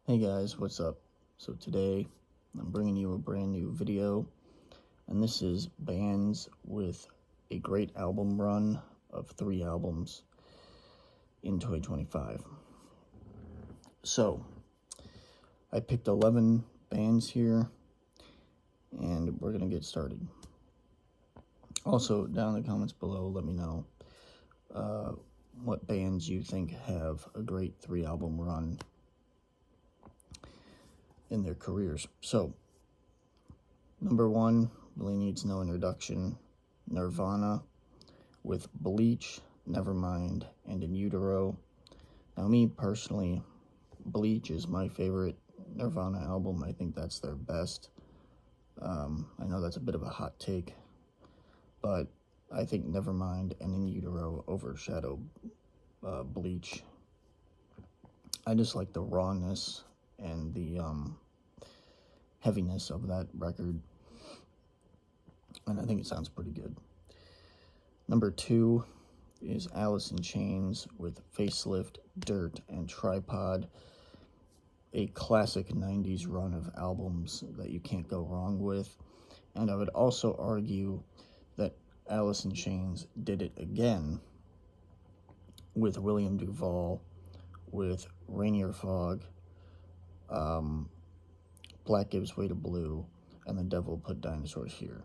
Hey guys, what's up? So today I'm bringing you a brand new video, and this is bands with a great album run of 3 albums in 2025. So I picked 11 bands here, and we're gonna get started. Also, down in the comments below, let me know what bands you think have a great 3 album run in their careers. So, number 1 really needs no introduction. Nirvana with Bleach, Nevermind, and In Utero. Now, me personally, Bleach is my favorite Nirvana album. I think that's their best. I know that's a bit of a hot take, but I think Nevermind and In Utero overshadow Bleach. I just like the rawness and the heaviness of that record, and I think it sounds pretty good. Number 2 is Alice in Chains with Facelift, Dirt, and Tripod, a classic 90s run of albums that you can't go wrong with. And I would also argue that Alice in Chains did it again with William Duvall, with Rainier Fog, Black Gives Way to Blue, and The Devil Put Dinosaurs Here.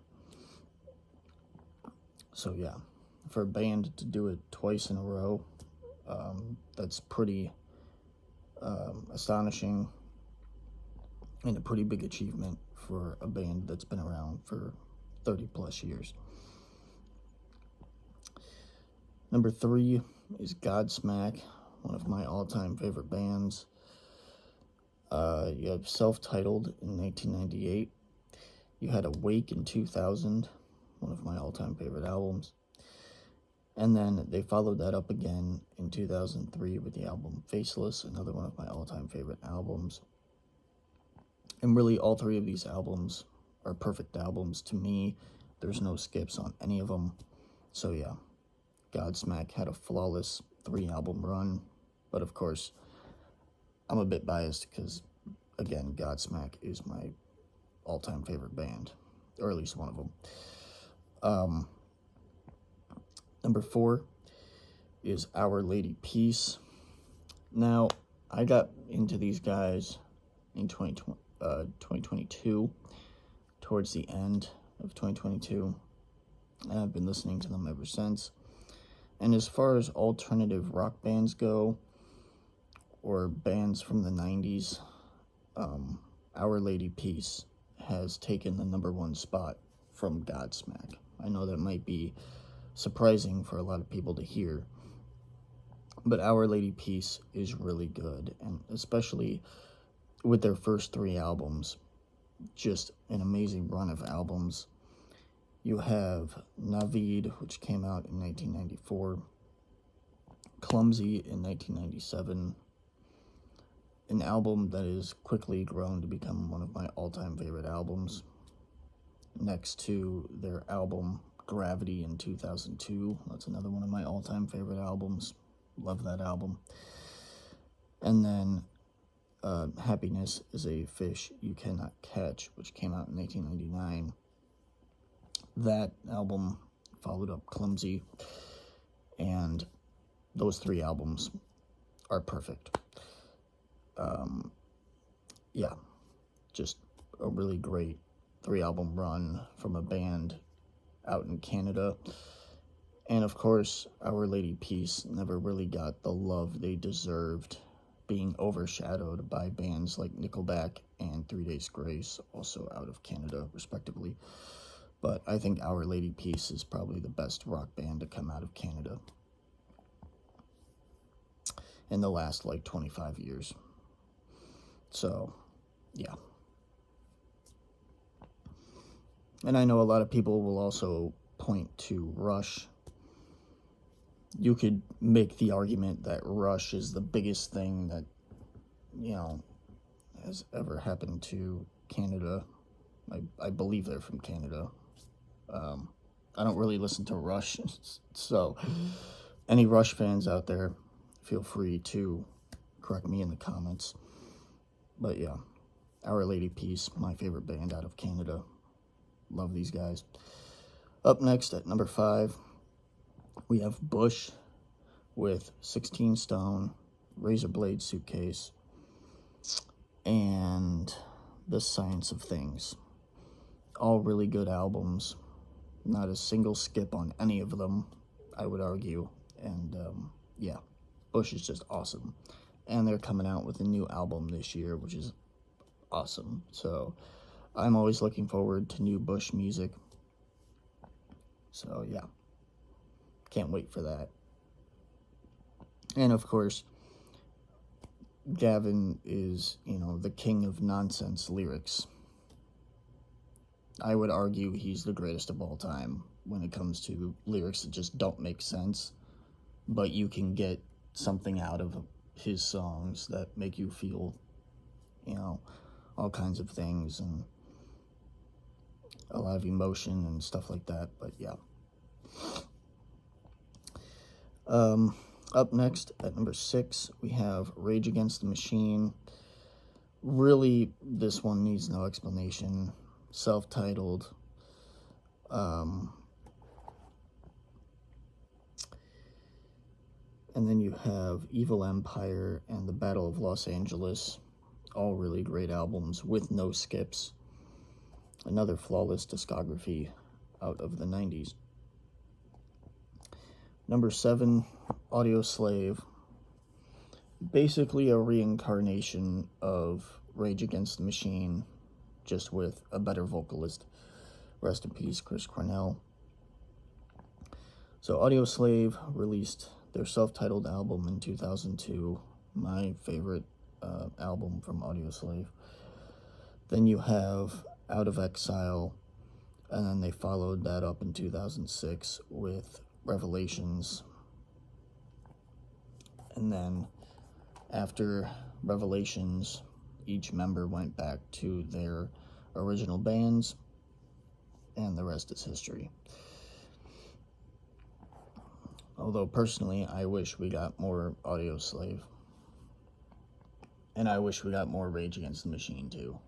So yeah, for a band to do it twice in a row, that's pretty astonishing and a pretty big achievement for a band that's been around for 30 plus years. Number 3 is Godsmack, one of my all-time favorite bands. You have Self-Titled in 1998. You had Awake in 2000, one of my all-time favorite albums. And then they followed that up again in 2003 with the album Faceless, another one of my all-time favorite albums. And really, all 3 of these albums are perfect albums to me. There's no skips on any of them. So yeah, Godsmack had a flawless 3-album run. But of course, I'm a bit biased because, again, Godsmack is my all-time favorite band, or at least one of them. Number 4 is Our Lady Peace. Now, I got into these guys in 2022, towards the end of 2022, and I've been listening to them ever since. And as far as alternative rock bands go, or bands from the 90s, Our Lady Peace has taken the number 1 spot from Godsmack. I know that might be surprising for a lot of people to hear, but Our Lady Peace is really good, and especially with their first 3 albums, just an amazing run of albums. You have Navid, which came out in 1994, Clumsy in 1997, an album that has quickly grown to become one of my all-time favorite albums, next to their album Gravity in 2002. That's another one of my all-time favorite albums. Love that album. And then Happiness is a Fish You Cannot Catch, which came out in 1999. That album followed up Clumsy, and those 3 albums are perfect. Yeah, just a really great 3-album run from a band out in Canada. And of course, Our Lady Peace never really got the love they deserved, being overshadowed by bands like Nickelback and 3 Days Grace, also out of Canada, respectively. But I think Our Lady Peace is probably the best rock band to come out of Canada in the last, 25 years. So, yeah. And I know a lot of people will also point to Rush. You could make the argument that Rush is the biggest thing that, has ever happened to Canada. I believe they're from Canada. I don't really listen to Rush, so any Rush fans out there, feel free to correct me in the comments. But yeah, Our Lady Peace, my favorite band out of Canada. Love these guys. Up next at number 5, we have Bush with 16 Stone, Razor Blade Suitcase, and The Science of Things. All really good albums. Not a single skip on any of them, I would argue. And yeah, Bush is just awesome. And they're coming out with a new album this year, which is awesome. So I'm always looking forward to new Bush music. So yeah, can't wait for that. And of course, Gavin is, the king of nonsense lyrics. I would argue he's the greatest of all time when it comes to lyrics that just don't make sense, but you can get something out of his songs that make you feel, all kinds of things and a lot of emotion and stuff like that. But yeah. Up next at number 6, we have Rage Against the Machine. Really, this one needs no explanation. Self-titled. And then you have Evil Empire and The Battle of Los Angeles. All really great albums with no skips. Another flawless discography out of the 90s. Number 7, Audio Slave. Basically a reincarnation of Rage Against the Machine, just with a better vocalist. Rest in peace, Chris Cornell. So Audio Slave released their self-titled album in 2002. My favorite album from Audio Slave. Then you have Out of Exile, and then they followed that up in 2006 with Revelations. And then after Revelations, each member went back to their original bands, and the rest is history. Although personally, I wish we got more Audio Slave. And I wish we got more Rage Against the Machine too.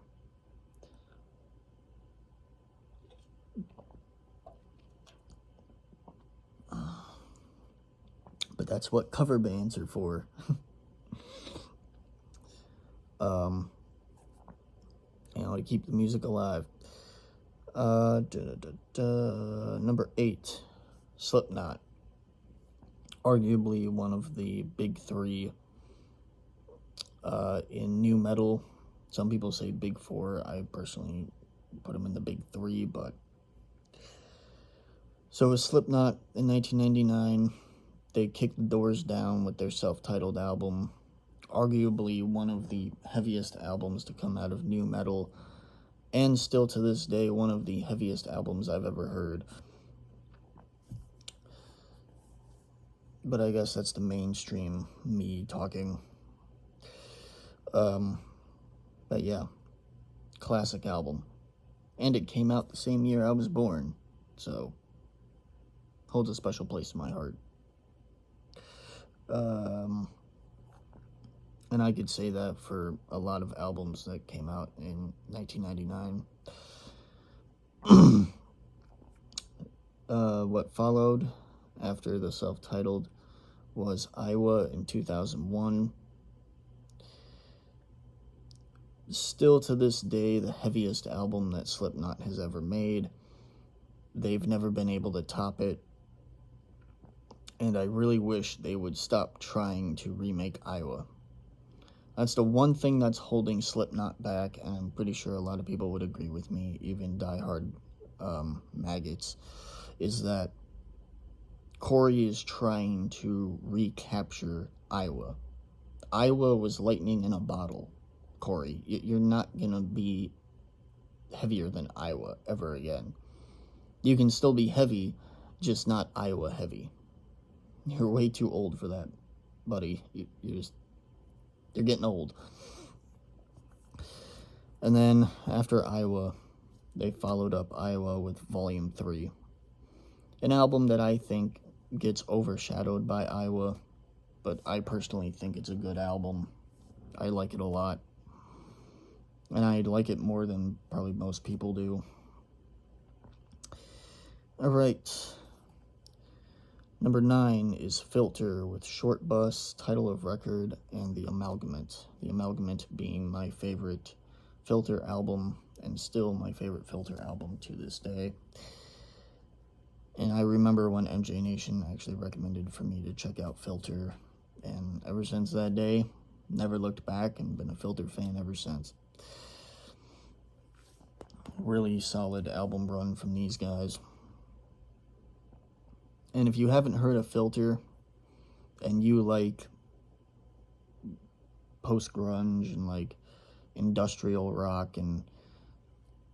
But that's what cover bands are for. To keep the music alive. Number 8, Slipknot. Arguably one of the big 3 in nu metal. Some people say big 4. I personally put them in the big 3, but so was Slipknot in 1999. They kicked the doors down with their self-titled album, arguably one of the heaviest albums to come out of nu metal, and still to this day one of the heaviest albums I've ever heard. But I guess that's the mainstream me talking. But yeah, classic album. And it came out the same year I was born, so holds a special place in my heart. And I could say that for a lot of albums that came out in 1999. What followed after the self-titled was Iowa in 2001. Still to this day, the heaviest album that Slipknot has ever made. They've never been able to top it. And I really wish they would stop trying to remake Iowa. That's the one thing that's holding Slipknot back, and I'm pretty sure a lot of people would agree with me, even diehard maggots, is that Corey is trying to recapture Iowa. Iowa was lightning in a bottle, Corey. You're not going to be heavier than Iowa ever again. You can still be heavy, just not Iowa heavy. You're way too old for that, buddy. You're getting old. And then after Iowa, they followed up Iowa with Volume 3. An album that I think gets overshadowed by Iowa, but I personally think it's a good album. I like it a lot. and I like it more than probably most people do. Alright, number 9 is Filter with Short Bus, Title of Record, and The Amalgamate. The Amalgamate being my favorite Filter album, and still my favorite Filter album to this day. And I remember when MJ Nation actually recommended for me to check out Filter, and ever since that day, never looked back and been a Filter fan ever since. Really solid album run from these guys. And if you haven't heard of Filter and you like post-grunge and like industrial rock and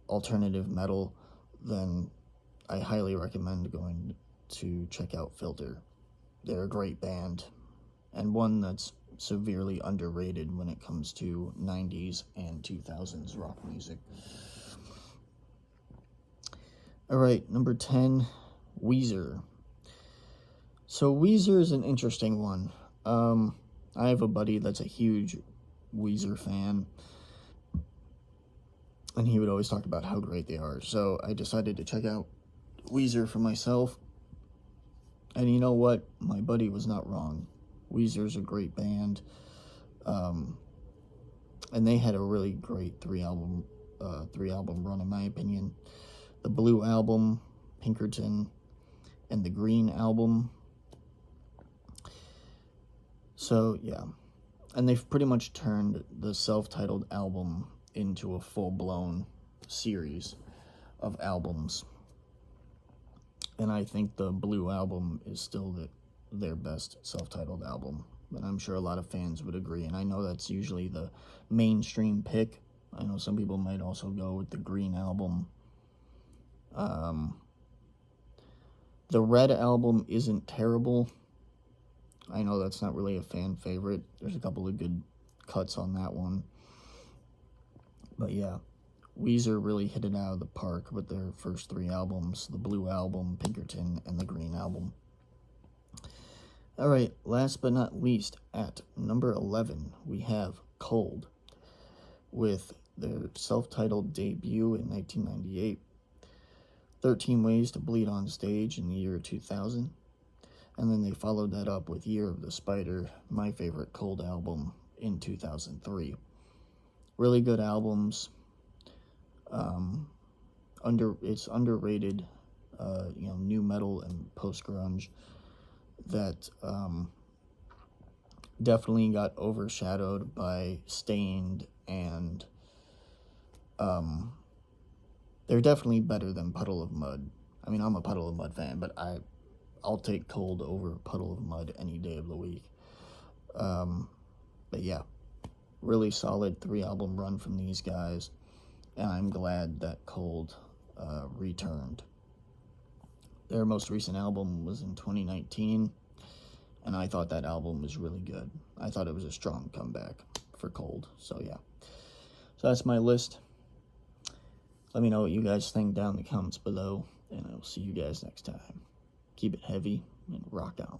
alternative metal, then I highly recommend going to check out Filter. They're a great band, and one that's severely underrated when it comes to 90s and 2000s rock music. Alright, number 10, Weezer. So Weezer is an interesting one. I have a buddy that's a huge Weezer fan, and he would always talk about how great they are. So I decided to check out Weezer for myself, and you know what? My buddy was not wrong. Weezer's a great band, and they had a really great three-album run, in my opinion. The Blue Album, Pinkerton, and the Green Album. So, yeah. And they've pretty much turned the self-titled album into a full-blown series of albums. And I think the Blue Album is still their best self-titled album. And I'm sure a lot of fans would agree. And I know that's usually the mainstream pick. I know some people might also go with the Green Album. The Red Album isn't terrible. I know that's not really a fan favorite. There's a couple of good cuts on that one. But yeah, Weezer really hit it out of the park with their first 3 albums, the Blue Album, Pinkerton, and the Green Album. Alright, last but not least, at number 11, we have Cold, with their self-titled debut in 1998, 13 Ways to Bleed on Stage in the year 2000, and then they followed that up with Year of the Spider, my favorite Cold album, in 2003. Really good albums. It's underrated, new metal and post-grunge that definitely got overshadowed by Stained, and they're definitely better than Puddle of Mud. I mean, I'm a Puddle of Mud fan, but I'll take Cold over Puddle of Mud any day of the week. But yeah, really solid 3-album run from these guys, and I'm glad that Cold returned. Their most recent album was in 2019, and I thought that album was really good. I thought it was a strong comeback for Cold, so yeah. So that's my list. Let me know what you guys think down in the comments below, and I will see you guys next time. Keep it heavy and rock on.